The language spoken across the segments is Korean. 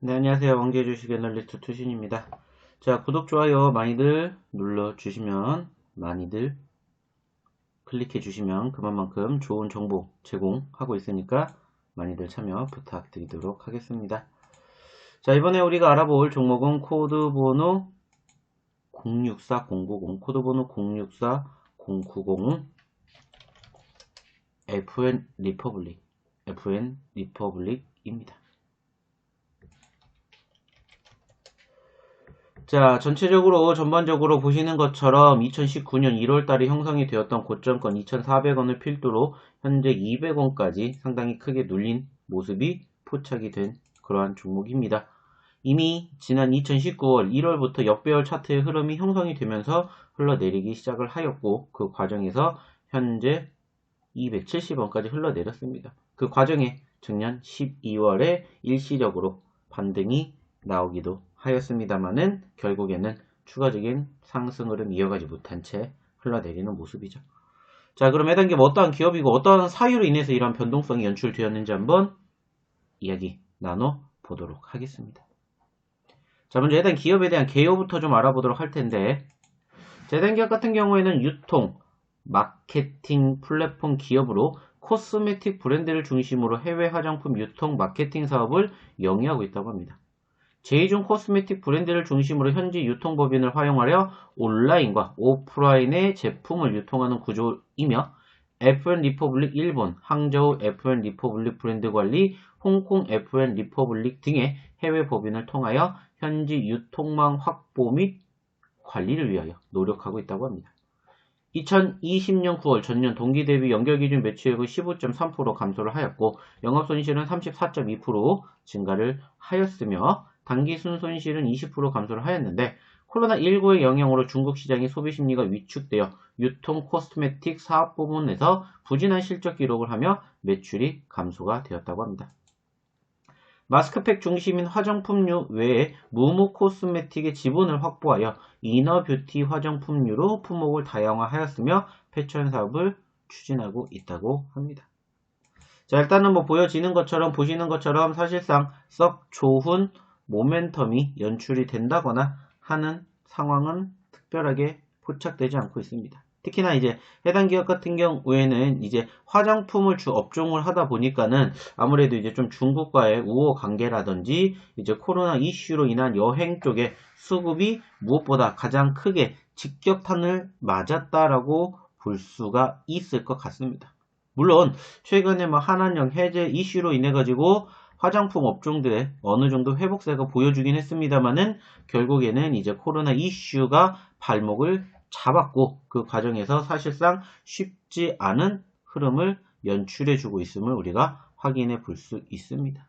네, 안녕하세요. 왕재의 주식 애널리스트 투신입니다. 자, 구독, 좋아요 많이들 눌러주시면, 많이들 클릭해주시면 그만큼 좋은 정보 제공하고 있으니까 많이들 참여 부탁드리도록 하겠습니다. 자, 이번에 우리가 알아볼 종목은 코드번호 064090, 코드번호 064090, FN 리퍼블릭입니다. 자, 전반적으로 보시는 것처럼 2019년 1월달에 형성이 되었던 고점권 2,400원을 필두로 현재 200원까지 상당히 크게 눌린 모습이 포착이 된 그러한 종목입니다. 이미 지난 2019월 1월부터 역배열 차트의 흐름이 형성이 되면서 흘러내리기 시작을 하였고, 그 과정에서 현재 270원까지 흘러내렸습니다. 그 과정에 작년 12월에 일시적으로 반등이 나오기도 하였습니다만은 결국에는 추가적인 상승 흐름 이어가지 못한 채 흘러내리는 모습이죠. 자, 그럼 해당 기업 어떠한 기업이고 어떠한 사유로 인해서 이러한 변동성이 연출되었는지 한번 이야기 나눠보도록 하겠습니다. 자, 먼저 해당 기업에 대한 개요부터 좀 알아보도록 할 텐데, 자, 해당 기업 같은 경우에는 유통, 마케팅 플랫폼 기업으로 코스메틱 브랜드를 중심으로 해외 화장품 유통 마케팅 사업을 영위하고 있다고 합니다. 제이중 코스메틱 브랜드를 중심으로 현지 유통법인을 활용하여 온라인과 오프라인의 제품을 유통하는 구조이며, FN 리퍼블릭 일본, 항저우 FN 리퍼블릭 브랜드 관리, 홍콩 FN 리퍼블릭 등의 해외 법인을 통하여 현지 유통망 확보 및 관리를 위하여 노력하고 있다고 합니다. 2020년 9월 전년 동기 대비 연결기준 매출액은 15.3% 감소를 하였고, 영업손실은 34.2% 증가를 하였으며, 단기 순손실은 20% 감소를 하였는데, 코로나19의 영향으로 중국 시장의 소비 심리가 위축되어 유통 코스메틱 사업 부문에서 부진한 실적 기록을 하며 매출이 감소가 되었다고 합니다. 마스크팩 중심인 화장품류 외에 무무 코스메틱의 지분을 확보하여 이너뷰티 화장품류로 품목을 다양화하였으며 패션 사업을 추진하고 있다고 합니다. 자, 일단은 보시는 것처럼 사실상 썩 좋은 모멘텀이 연출이 된다거나 하는 상황은 특별하게 포착되지 않고 있습니다. 특히나 이제 해당 기업 같은 경우에는 이제 화장품을 주 업종을 하다 보니까는 아무래도 이제 좀 중국과의 우호 관계라든지 이제 코로나 이슈로 인한 여행 쪽에 수급이 무엇보다 가장 크게 직격탄을 맞았다라고 볼 수가 있을 것 같습니다. 물론 최근에 한한령 해제 이슈로 인해 가지고 화장품 업종들의 어느 정도 회복세가 보여주긴 했습니다만은 결국에는 이제 코로나 이슈가 발목을 잡았고, 그 과정에서 사실상 쉽지 않은 흐름을 연출해주고 있음을 우리가 확인해 볼 수 있습니다.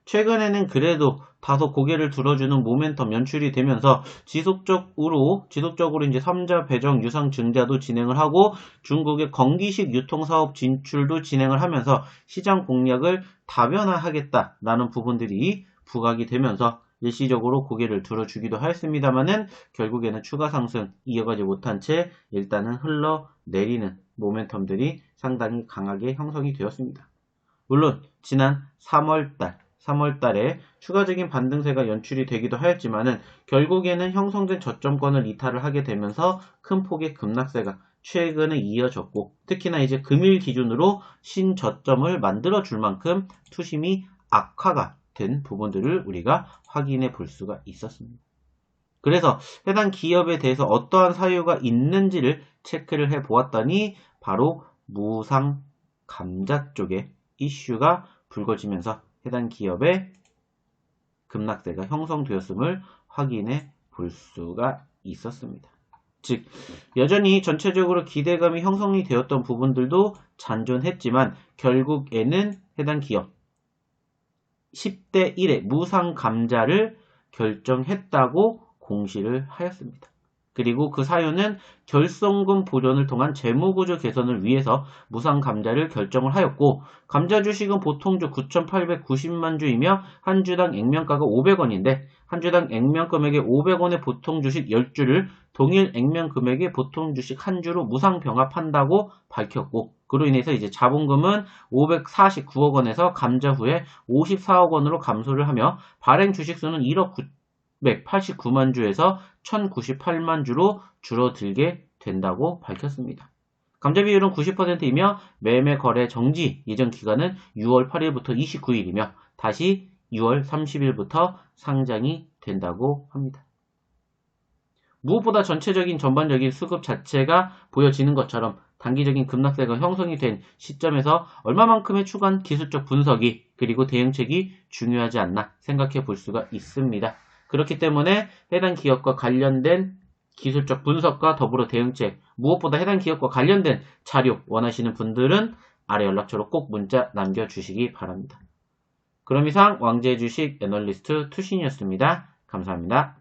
최근에는 그래도 다소 고개를 들어주는 모멘텀 연출이 되면서 지속적으로 이제 3자 배정 유상 증자도 진행을 하고 중국의 건기식 유통사업 진출도 진행을 하면서 시장 공략을 다변화하겠다라는 부분들이 부각이 되면서 일시적으로 고개를 들어주기도 하였습니다만은 결국에는 추가 상승 이어가지 못한 채 일단은 흘러내리는 모멘텀들이 상당히 강하게 형성이 되었습니다. 물론 지난 3월달에 추가적인 반등세가 연출이 되기도 하였지만은 결국에는 형성된 저점권을 이탈을 하게 되면서 큰 폭의 급락세가 최근에 이어졌고, 특히나 이제 금일 기준으로 신저점을 만들어 줄 만큼 투심이 악화가 된 부분들을 우리가 확인해 볼 수가 있었습니다. 그래서 해당 기업에 대해서 어떠한 사유가 있는지를 체크를 해 보았더니 바로 무상 감자 쪽에 이슈가 불거지면서 해당 기업의 급락세가 형성되었음을 확인해 볼 수가 있었습니다. 즉, 여전히 전체적으로 기대감이 형성이 되었던 부분들도 잔존했지만 결국에는 해당 기업 10대 1의 무상 감자를 결정했다고 공시를 하였습니다. 그리고 그 사유는 결손금 보존을 통한 재무구조 개선을 위해서 무상 감자를 결정을 하였고, 감자 주식은 보통주 9,890만 주이며 한 주당 액면가가 500원인데 한 주당 액면 금액의 500원의 보통 주식 10주를 동일 액면 금액의 보통 주식 한 주로 무상 병합한다고 밝혔고, 그로 인해서 이제 자본금은 549억 원에서 감자 후에 54억 원으로 감소를 하며 발행 주식 수는 1억 989만 주에서 1098만 주로 줄어들게 된다고 밝혔습니다. 감자 비율은 90%이며 매매 거래 정지 예정 기간은 6월 8일부터 29일이며 다시 6월 30일부터 상장이 된다고 합니다. 무엇보다 전체적인 전반적인 수급 자체가 보여지는 것처럼 단기적인 급락세가 형성이 된 시점에서 얼마만큼의 추가한 기술적 분석이 그리고 대응책이 중요하지 않나 생각해 볼 수가 있습니다. 그렇기 때문에 해당 기업과 관련된 기술적 분석과 더불어 대응책, 무엇보다 해당 기업과 관련된 자료 원하시는 분들은 아래 연락처로 꼭 문자 남겨주시기 바랍니다. 그럼 이상 왕제주식 애널리스트 투신이었습니다. 감사합니다.